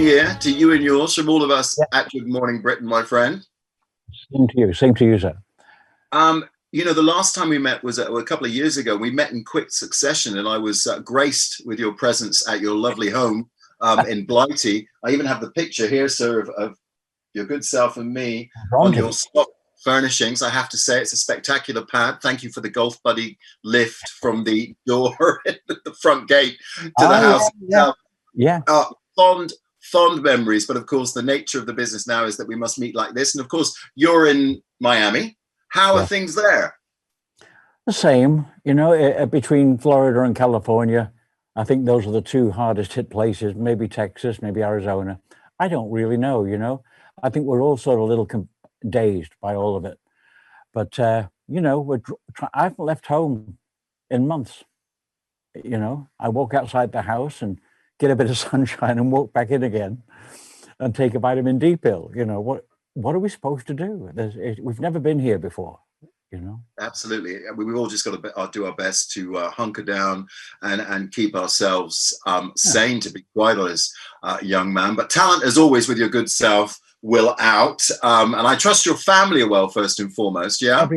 Year to you and yours from all of us Yeah. at Good Morning Britain, my friend. Same to you. Same to you, sir. You know, the last time we met was a couple of years ago. We met in quick succession, and I was graced with your presence at your lovely home in Blighty. I even have the picture here, sir, of your good self and me on your stock furnishings. I have to say, it's a spectacular pad. Thank you for the Golf Buddy lift from the door at the front gate to the house. Yeah. Fond memories, but of course the nature of the business now is that we must meet like this. And of course you're in Miami. How are things there? The same, you know, between Florida and California. I think those are the two hardest hit places. Maybe Texas, maybe Arizona. I don't really know, you know. I think we're all sort of a little dazed by all of it. But you know, I haven't left home in months. You know, I walk outside the house and get a bit of sunshine and walk back in again and take a vitamin D pill. You know, what are we supposed to do? We've never been here before, you know. Absolutely. We've all just got to do our best to hunker down and keep ourselves sane, to be quite honest, young man. But talent, as always, with your good self, will out. And I trust your family are well, first and foremost. Yeah.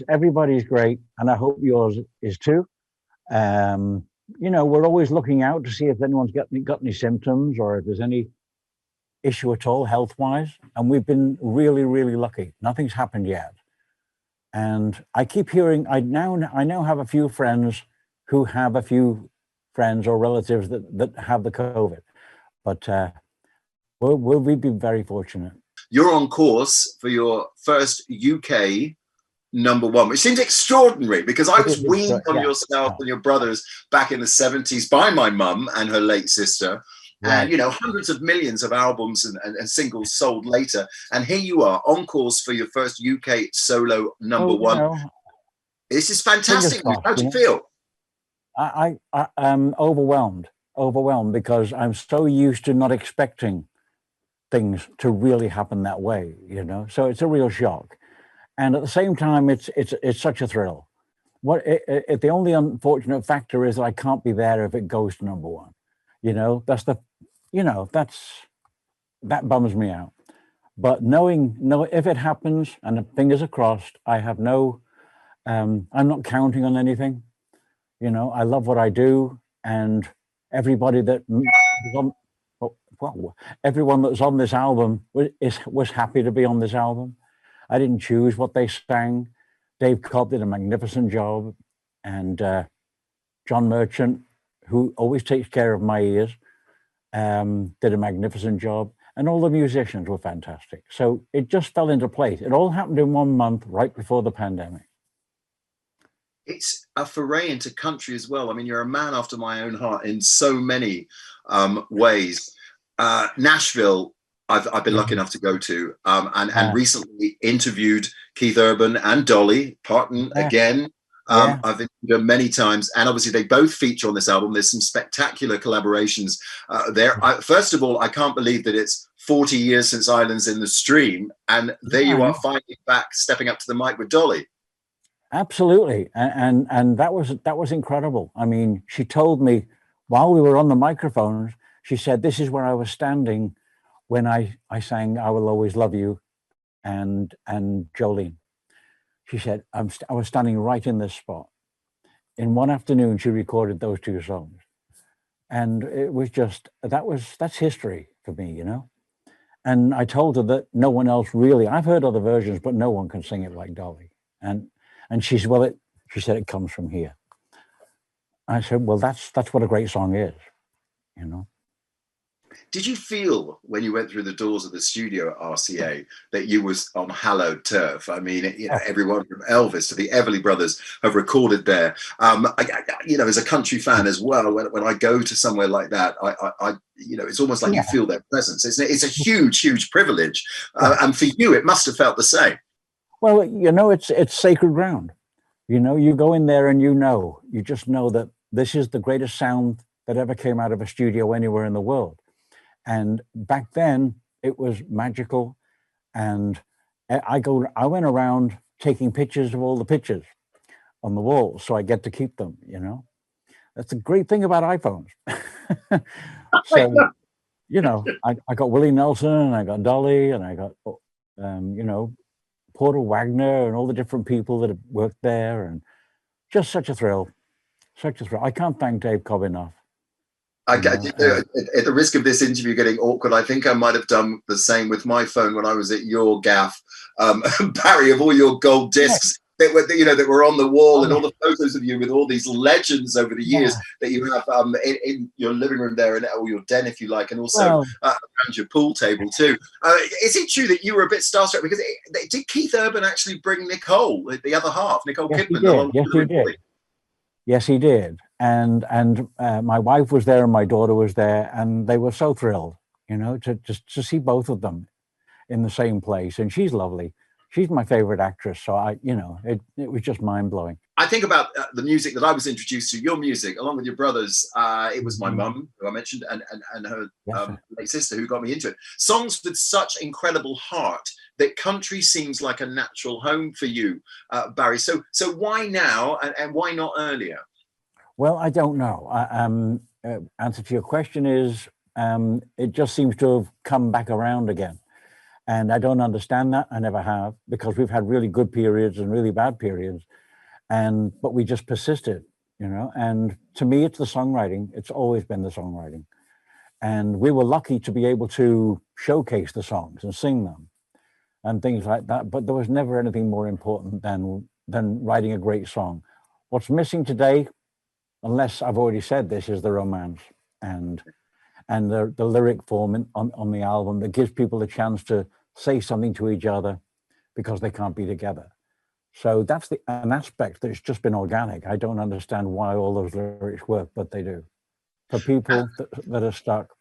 Everybody's great. And I hope yours is too. You know, we're always looking out to see if anyone's got any symptoms or if there's any issue at all health-wise. And we've been really, really lucky. Nothing's happened yet. And I keep hearing, I now have a few friends who have a few friends or relatives that have the COVID. But we've been very fortunate. You're on course for your first UK #1, which seems extraordinary because I was weaned on yourself and your brothers back in the 70s by my mum and her late sister. Right. And, you know, hundreds of millions of albums and singles sold later. And here you are on course for your first UK solo #1. You know, this is fantastic. How do you feel? I am overwhelmed because I'm so used to not expecting things to really happen that way, you know, so it's a real shock. And at the same time, it's such a thrill. The only unfortunate factor is that I can't be there if it goes to #1. You know, that bums me out. But knowing if it happens and the fingers are crossed, I have I'm not counting on anything. You know, I love what I do, and everybody everyone that's on this album was happy to be on this album. I didn't choose what they sang. Dave Cobb did a magnificent job. And John Merchant, who always takes care of my ears, did a magnificent job. And all the musicians were fantastic. So it just fell into place. It all happened in 1 month, right before the pandemic. It's a foray into country as well. I mean, you're a man after my own heart in so many ways. Nashville, I've been lucky enough to go to, and recently interviewed Keith Urban and Dolly Parton again. I've interviewed them many times, and obviously they both feature on this album. There's some spectacular collaborations there. First of all, I can't believe that it's 40 years since Islands in the Stream, and there you are finally back, stepping up to the mic with Dolly. Absolutely, and that was incredible. I mean, she told me while we were on the microphones, she said, "This is where I was standing when I sang 'I Will Always Love You' and Jolene." She said, I was standing right in this spot. In one afternoon, she recorded those two songs. And it was just, that's history for me, you know? And I told her that no one else really, I've heard other versions, but no one can sing it like Dolly. And she said, she said, "It comes from here." I said, "Well, that's what a great song is, you know?" Did you feel when you went through the doors of the studio at RCA that you was on hallowed turf? I mean, you know, everyone from Elvis to the Everly Brothers have recorded there. You know, as a country fan as well, when I go to somewhere like that, I you know, it's almost like you feel their presence. It's a huge, huge privilege. And for you, it must have felt the same. Well, you know, it's sacred ground. You know, you go in there and you just know that this is the greatest sound that ever came out of a studio anywhere in the world. And back then it was magical. And I went around taking pictures of all the pictures on the wall, so I get to keep them, you know. That's a great thing about iPhones. So, you know, I got Willie Nelson, and I got Dolly, and I got, you know, Porter Wagner, and all the different people that have worked there, and just such a thrill, such a thrill. I can't thank Dave Cobb enough. At the risk of this interview getting awkward, I think I might have done the same with my phone when I was at your gaff, Barry, of all your gold discs that were, you know, that were on the wall, and all the photos of you with all these legends over the years that you have in your living room there, and or your den, if you like, and also around your pool table too. Is it true that you were a bit starstruck because did Keith Urban actually bring Nicole, the other half, Nicole Kidman, along? Yes, he did. Yes, he did. And my wife was there and my daughter was there, and they were so thrilled, you know, to see both of them in the same place. And she's lovely. She's my favorite actress. So you know, it was just mind blowing. I think about the music that I was introduced to, your music, along with your brothers. It was my mum, who I mentioned, and her late sister, who got me into it. Songs with such incredible heart that country seems like a natural home for you, Barry. So why now, and why not earlier? Well, I don't know. Answer to your question is, it just seems to have come back around again. And I don't understand that. I never have, because we've had really good periods and really bad periods. But we just persisted, you know. And to me, it's the songwriting. It's always been the songwriting. And we were lucky to be able to showcase the songs and sing them and things like that. But there was never anything more important than writing a great song. What's missing today, unless I've already said this, is the romance and the lyric form on the album that gives people a chance to say something to each other because they can't be together. So that's an aspect that's just been organic. I don't understand why all those lyrics work, but they do. For people that are stuck,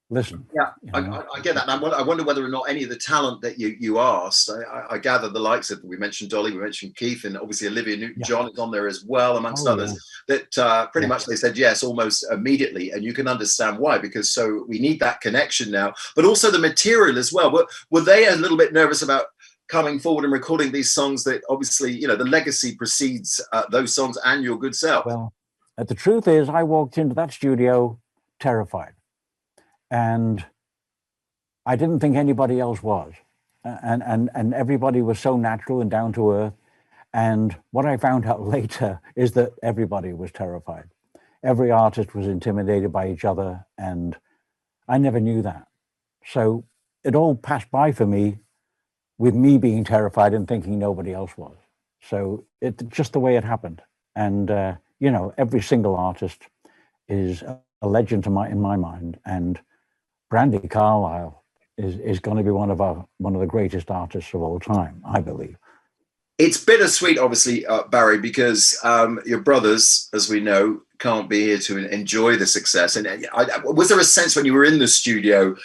listen. Yeah, I get that. And I wonder whether or not any of the talent that you asked, I gather the likes of, we mentioned Dolly, we mentioned Keith, and obviously Olivia Newton-John is on there as well, amongst others, that pretty much they said yes almost immediately. And you can understand why, because so we need that connection now, but also the material as well. Were they a little bit nervous about coming forward and recording these songs that obviously, you know, the legacy precedes those songs and your good self? Well, the truth is I walked into that studio terrified. And I didn't think anybody else was. And everybody was so natural and down to earth. And what I found out later is that everybody was terrified. Every artist was intimidated by each other. And I never knew that. So it all passed by for me with me being terrified and thinking nobody else was. So it's just the way it happened. And, you know, every single artist is a legend in my mind. And Brandy Carlisle is going to be one of the greatest artists of all time, I believe. It's bittersweet, obviously, Barry, because your brothers, as we know, can't be here to enjoy the success. And was there a sense when you were in the studio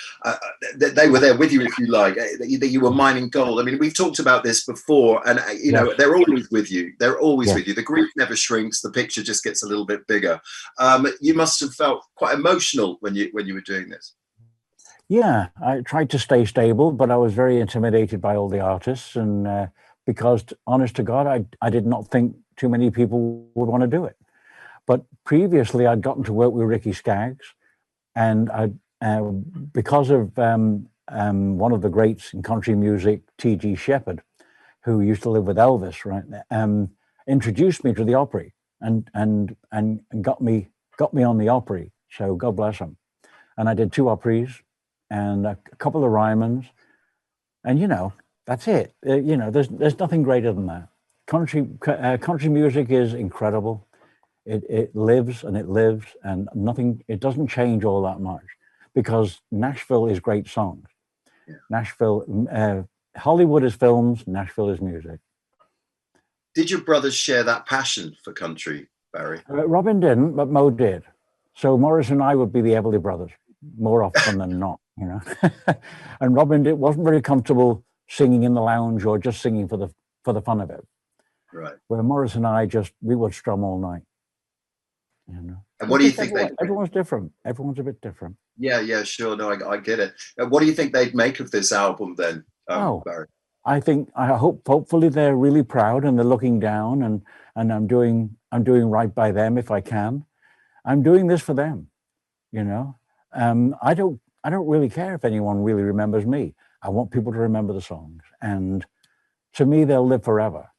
that they were there with you, if you like, that you were mining gold? I mean, we've talked about this before, and you know, they're always with you. They're always with you. The grief never shrinks. The picture just gets a little bit bigger. You must have felt quite emotional when you were doing this. Yeah, I tried to stay stable, but I was very intimidated by all the artists. And because, honest to God, I did not think too many people would want to do it. But previously, I'd gotten to work with Ricky Skaggs. And because of one of the greats in country music, T.G. Shephard, who used to live with Elvis, right, introduced me to the Opry and got me on the Opry. So God bless him. And I did 2 Oprys and a couple of Rymans, and you know, that's it. You know, there's nothing greater than that. Country music is incredible. It lives and it lives, and it doesn't change all that much, because Nashville is great songs. Yeah. Nashville, Hollywood is films, Nashville is music. Did your brothers share that passion for country, Barry? Robin didn't, but Mo did. So Morris and I would be the Everly Brothers more often than not, you know. And Robin wasn't very comfortable singing in the lounge or just singing for the fun of it. Right. Where Morris and I we would strum all night. You know. And what do you think everyone's different. Everyone's a bit different. Yeah, sure. No, I get it. What do you think they'd make of this album then, Barry? Hopefully they're really proud and they're looking down, and I'm doing right by them if I can. I'm doing this for them, you know. I don't really care if anyone really remembers me. I want people to remember the songs, and to me, they'll live forever.